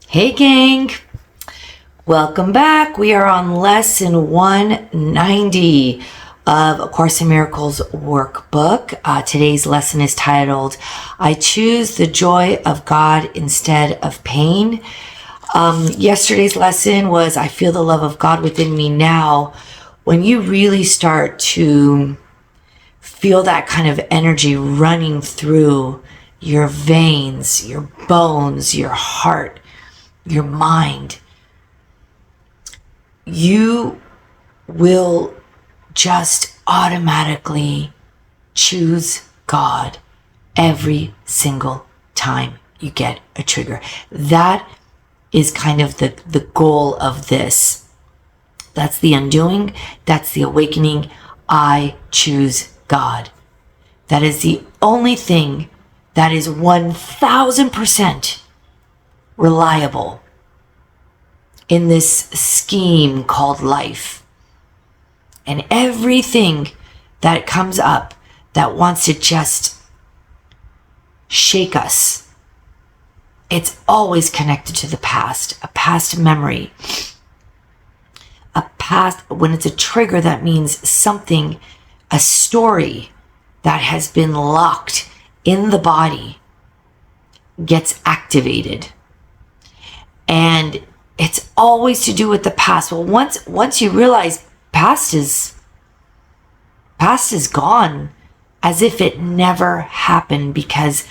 Hey gang, welcome back. We are on lesson 190 of A Course in Miracles workbook. Today's lesson is titled, I Choose the Joy of God Instead of Pain. Yesterday's lesson was, I feel the love of God within me now. When you really start to feel that kind of energy running through your veins, your bones, your heart, your mind, you will just automatically choose God every single time you get a trigger. That is kind of the goal of this. That's the undoing. That's the awakening. I choose God. That is the only thing that is 1000% reliable in this scheme called life. And everything that comes up that wants to just shake us, it's always connected to the past, a past memory. A past, when it's a trigger, that means something, a story that has been locked in the body gets activated. And it's always to do with the past. Well, once you realize past is gone, as if it never happened, because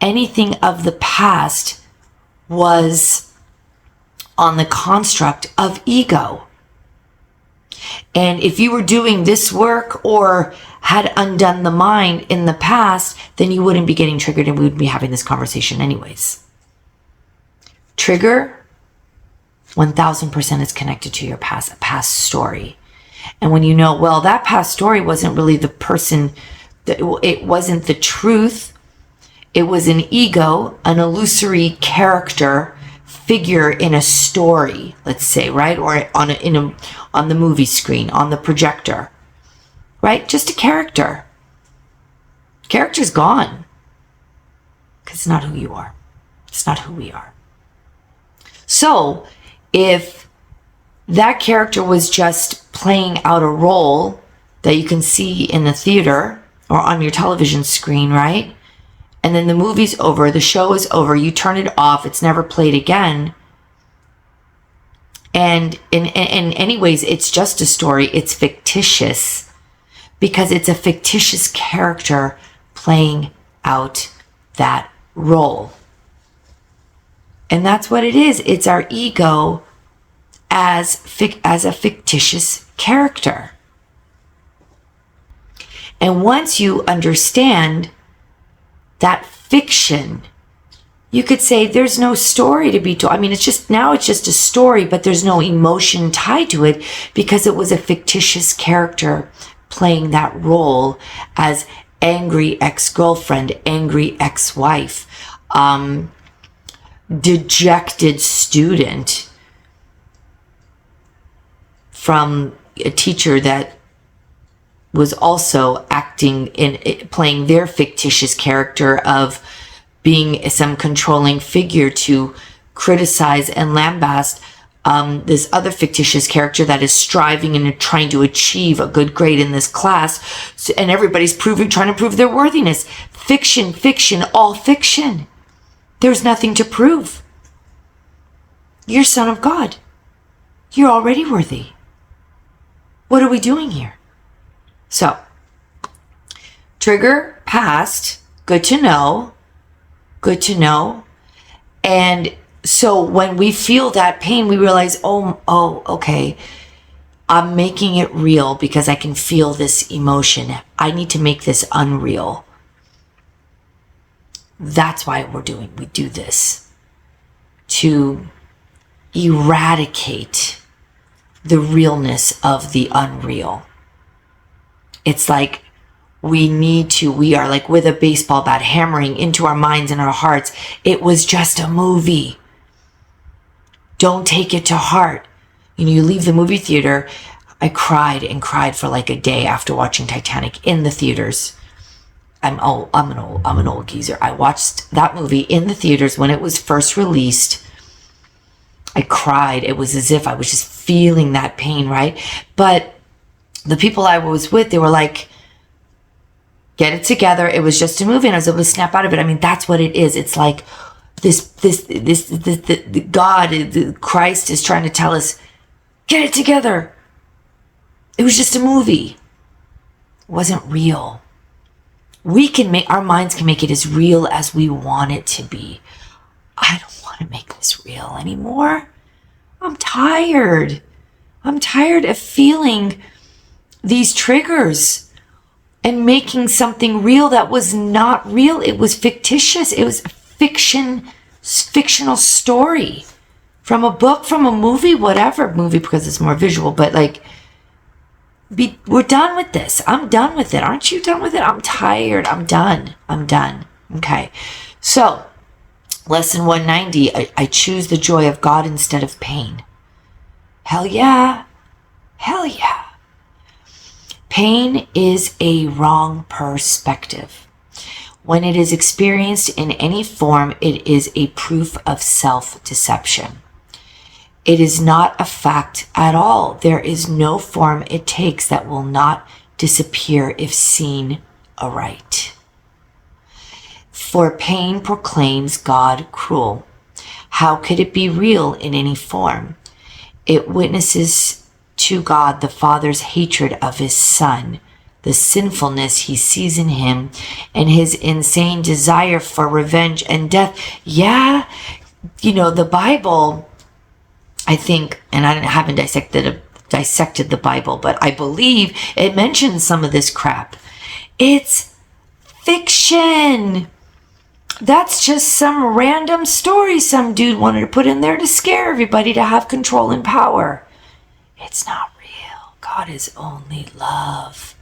anything of the past was on the construct of ego. And if you were doing this work or had undone the mind in the past, then you wouldn't be getting triggered and we would be having this conversation anyways. Trigger, 1000% is connected to your past, a past story. And when you know, well, that past story wasn't really the person, it wasn't the truth. It was an ego, an illusory character figure in a story, let's say, right? Or on the movie screen, on the projector, right? Just a character. Character's gone. Because it's not who you are. It's not who we are. So if that character was just playing out a role that you can see in the theater or on your television screen, right? And then the movie's over, the show is over, you turn it off, it's never played again. And in anyways, it's just a story, it's fictitious because it's a fictitious character playing out that role. And that's what it is. It's our ego as a fictitious character. And once you understand that fiction, you could say there's no story to be told. I mean, it's just a story, but there's no emotion tied to it because it was a fictitious character playing that role as angry ex-girlfriend, angry ex-wife, dejected student from a teacher that was also playing their fictitious character of being some controlling figure to criticize and lambast this other fictitious character that is striving and trying to achieve a good grade in this class. And everybody's trying to prove their worthiness. Fiction, all fiction. There's nothing to prove. You're son of God. You're already worthy. What are we doing here? So, trigger, past, good to know. And so when we feel that pain, we realize, oh, okay, I'm making it real because I can feel this emotion. I need to make this unreal. That's why we do this, to eradicate the realness of the unreal. It's like we are like with a baseball bat hammering into our minds and our hearts. It was just a movie. Don't take it to heart. You leave the movie theater. I cried and cried for like a day after watching Titanic in the theaters. I'm an old geezer. I watched that movie in the theaters when it was first released. I cried. It was as if I was just feeling that pain, right? But the people I was with, they were like, get it together. It was just a movie, and I was able to snap out of it. I mean, that's what it is. It's like this God, Christ is trying to tell us, get it together. It was just a movie. It wasn't real. Our minds can make it as real as we want it to be. I don't want to make this real anymore. I'm tired. I'm tired of feeling these triggers and making something real that was not real. It was fictitious. It was a fictional story from a book, from a movie, whatever movie, because it's more visual, but like, we're done with this. I'm done with it. Aren't you done with it? I'm tired. I'm done. Okay. So, lesson 190, I choose the joy of God instead of pain. Hell yeah. Hell yeah. Pain is a wrong perspective. When it is experienced in any form, it is a proof of self-deception. It is not a fact at all. There is no form it takes that will not disappear if seen aright. For pain proclaims God cruel. How could it be real in any form? It witnesses to God the Father's hatred of his Son, the sinfulness he sees in him, and his insane desire for revenge and death. Yeah, the Bible, I think, and I haven't dissected the Bible, but I believe it mentions some of this crap. It's fiction. That's just some random story some dude wanted to put in there to scare everybody to have control and power. It's not real. God is only love.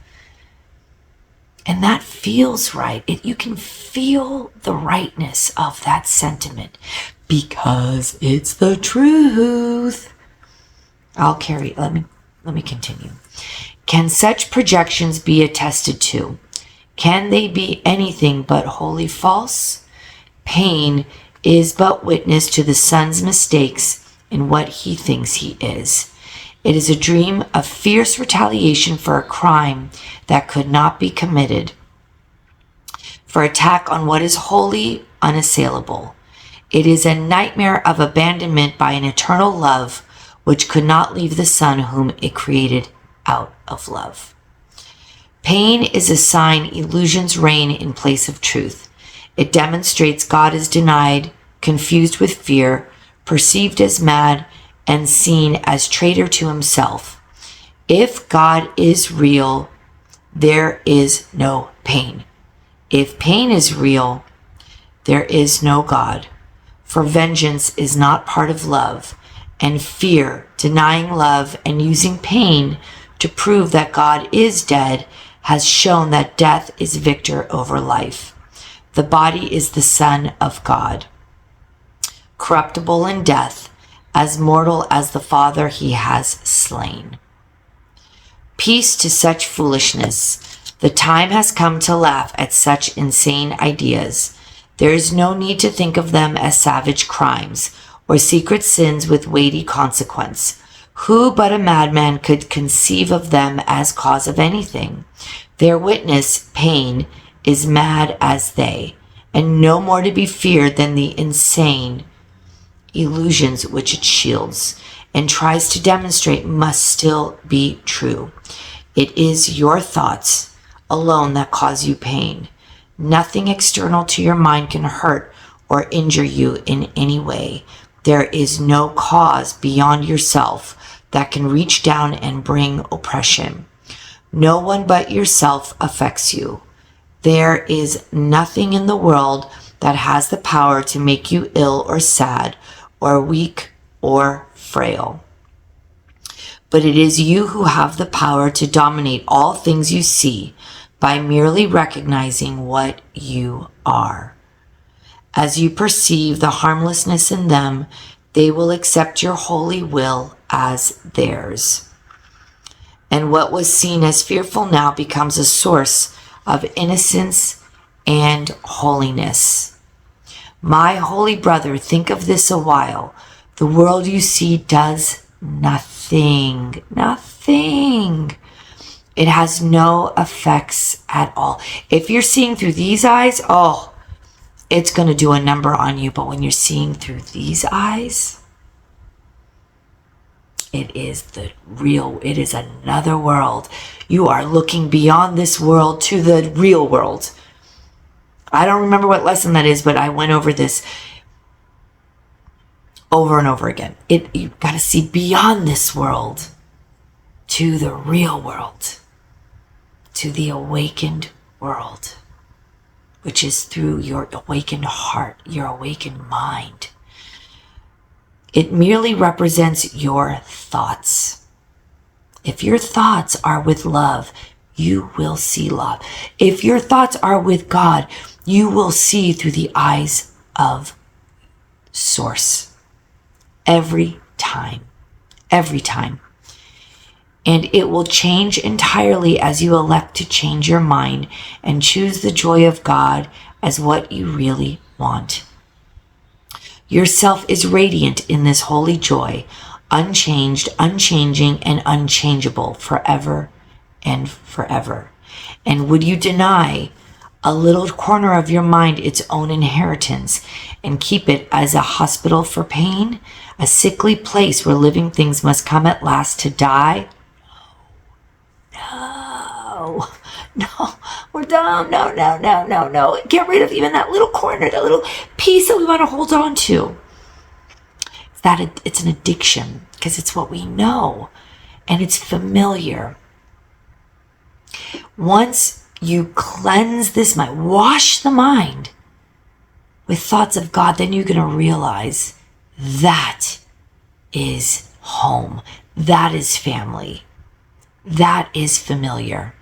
And that feels right. You can feel the rightness of that sentiment because it's the truth. Let me continue. Can such projections be attested to? Can they be anything but wholly false? Pain is but witness to the Son's mistakes in what he thinks he is. It is a dream of fierce retaliation for a crime that could not be committed, for attack on what is wholly unassailable. It is a nightmare of abandonment by an eternal love which could not leave the Son whom it created out of love. Pain is a sign illusions reign in place of truth. It demonstrates God is denied, confused with fear, perceived as mad, and seen as traitor to himself. If God is real, there is no pain. If pain is real, there is no God. For vengeance is not part of love, and fear, denying love and using pain to prove that God is dead, has shown that death is victor over life. The body is the Son of God, corruptible in death, as mortal as the Father he has slain. Peace to such foolishness. The time has come to laugh at such insane ideas. There is no need to think of them as savage crimes or secret sins with weighty consequence. Who but a madman could conceive of them as cause of anything? Their witness, pain, is mad as they, and no more to be feared than the insane illusions which it shields and tries to demonstrate must still be true. It is your thoughts alone that cause you pain. Nothing external to your mind can hurt or injure you in any way. There is no cause beyond yourself that can reach down and bring oppression. No one but yourself affects you. There is nothing in the world that has the power to make you ill or sad or weak or frail. But it is you who have the power to dominate all things you see by merely recognizing what you are. As you perceive the harmlessness in them, they will accept your holy will as theirs. And what was seen as fearful now becomes a source of innocence and holiness. My holy brother, think of this a while. The world you see does nothing. Nothing. It has no effects at all. If you're seeing through these eyes, oh, it's going to do a number on you. But when you're seeing through these eyes, it is the real, it is another world. You are looking beyond this world to the real world. I don't remember what lesson that is, but I went over this over and over again. You've got to see beyond this world to the real world, to the awakened world, which is through your awakened heart, your awakened mind. It merely represents your thoughts. If your thoughts are with love, you will see love. If your thoughts are with God, you will see through the eyes of Source. Every time. Every time. And it will change entirely as you elect to change your mind and choose the joy of God as what you really want. Yourself is radiant in this holy joy, unchanged, unchanging, and unchangeable forever and forever. And would you deny a little corner of your mind its own inheritance and keep it as a hospital for pain, a sickly place where living things must come at last to die? No, we're done. No. Get rid of even that little corner, that little piece that we want to hold on to. It's an addiction because it's what we know and it's familiar. Once you cleanse this mind, wash the mind with thoughts of God, then you're going to realize that is home. That is family. That is familiar.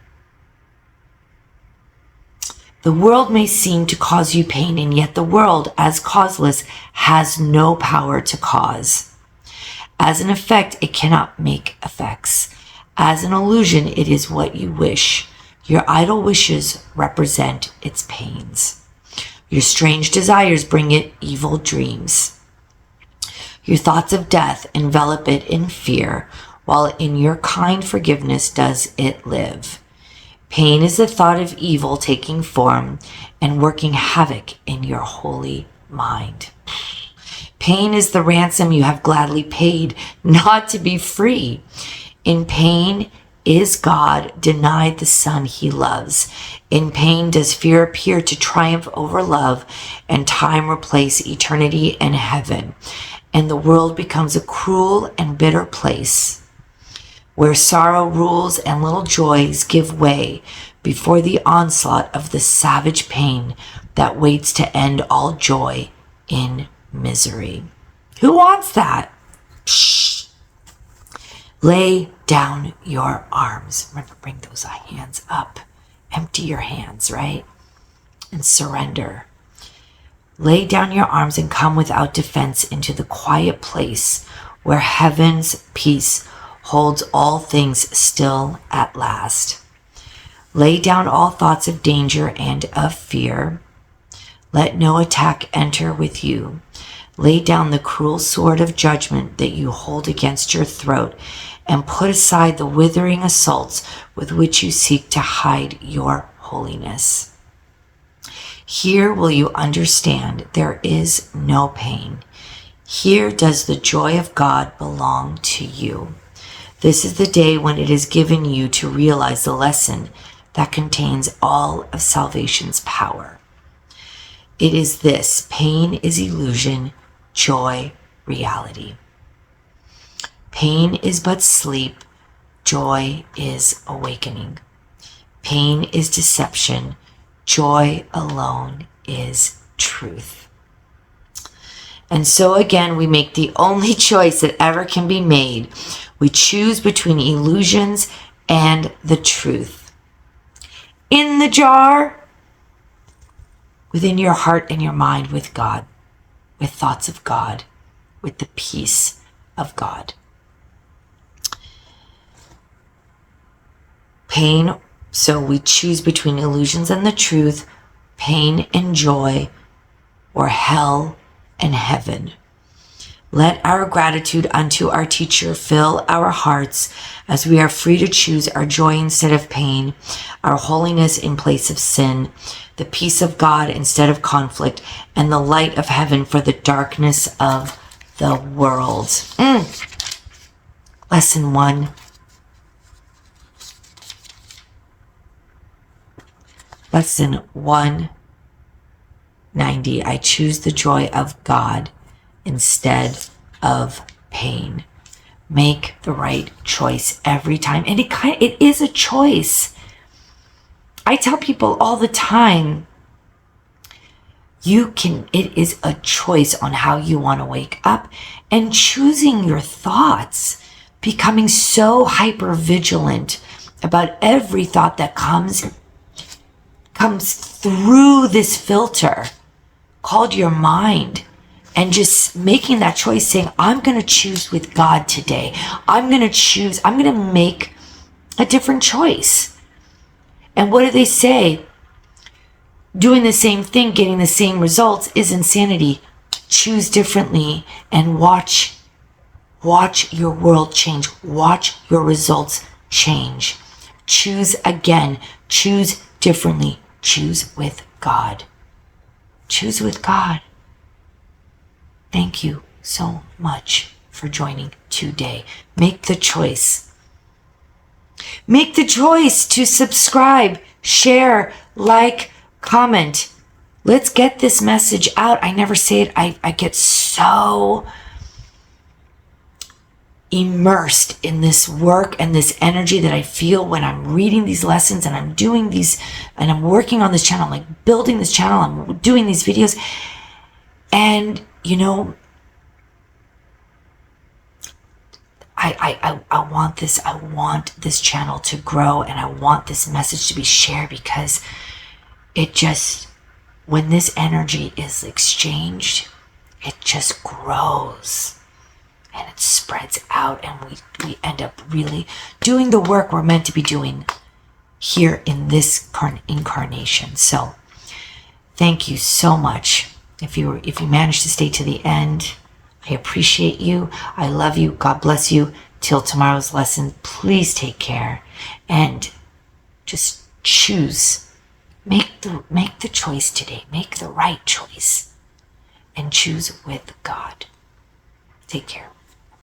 The world may seem to cause you pain, and yet the world, as causeless, has no power to cause. As an effect, it cannot make effects. As an illusion, it is what you wish. Your idle wishes represent its pains. Your strange desires bring it evil dreams. Your thoughts of death envelop it in fear, while in your kind forgiveness does it live. Pain is the thought of evil taking form and working havoc in your holy mind. Pain is the ransom you have gladly paid not to be free. In pain is God denied the son he loves. In pain does fear appear to triumph over love, and time replace eternity and heaven, and the world becomes a cruel and bitter place, where sorrow rules and little joys give way before the onslaught of the savage pain that waits to end all joy in misery. Who wants that? Shh. Lay down your arms. Remember, bring those hands up. Empty your hands, right? And surrender. Lay down your arms and come without defense into the quiet place where heaven's peace holds all things still at last. Lay down all thoughts of danger and of fear. Let no attack enter with you. Lay down the cruel sword of judgment that you hold against your throat, and put aside the withering assaults with which you seek to hide your holiness. Here will you understand there is no pain. Here does the joy of God belong to you. This is the day when it is given you to realize the lesson that contains all of salvation's power. It is this: pain is illusion, joy, reality. Pain is but sleep, joy is awakening. Pain is deception, joy alone is truth. And so again, we make the only choice that ever can be made. We choose between illusions and the truth. In the jar, within your heart and your mind, with God, with thoughts of God, with the peace of God. Pain, so we choose between illusions and the truth, pain and joy, or hell and heaven. Let our gratitude unto our teacher fill our hearts as we are free to choose our joy instead of pain, our holiness in place of sin, the peace of God instead of conflict, and the light of heaven for the darkness of the world. Lesson 1. Lesson 190. I choose the joy of God instead of pain. Make the right choice every time. And it is a choice. I tell people all the time, it is a choice on how you want to wake up, and choosing your thoughts, becoming so hyper vigilant about every thought that comes through this filter called your mind, and just making that choice, saying, I'm going to choose with God today. I'm going to make a different choice. And what do they say? Doing the same thing, getting the same results is insanity. Choose differently and watch your world change. Watch your results change. Choose again. Choose differently. Choose with God. Choose with God. Thank you so much for joining today. Make the choice. Make the choice to subscribe, share, like, comment. Let's get this message out. I never say it. I get so immersed in this work and this energy that I feel when I'm reading these lessons and I'm doing these, and I'm working on this channel, I'm like building this channel, I'm doing these videos. And I want this channel to grow, and I want this message to be shared, because when this energy is exchanged, it just grows and it spreads out, and we end up really doing the work we're meant to be doing here in this incarnation. So thank you so much. If you managed to stay to the end, I appreciate you. I love you. God bless you. Till tomorrow's lesson, please take care and just choose. Make the choice today. Make the right choice and choose with God. Take care.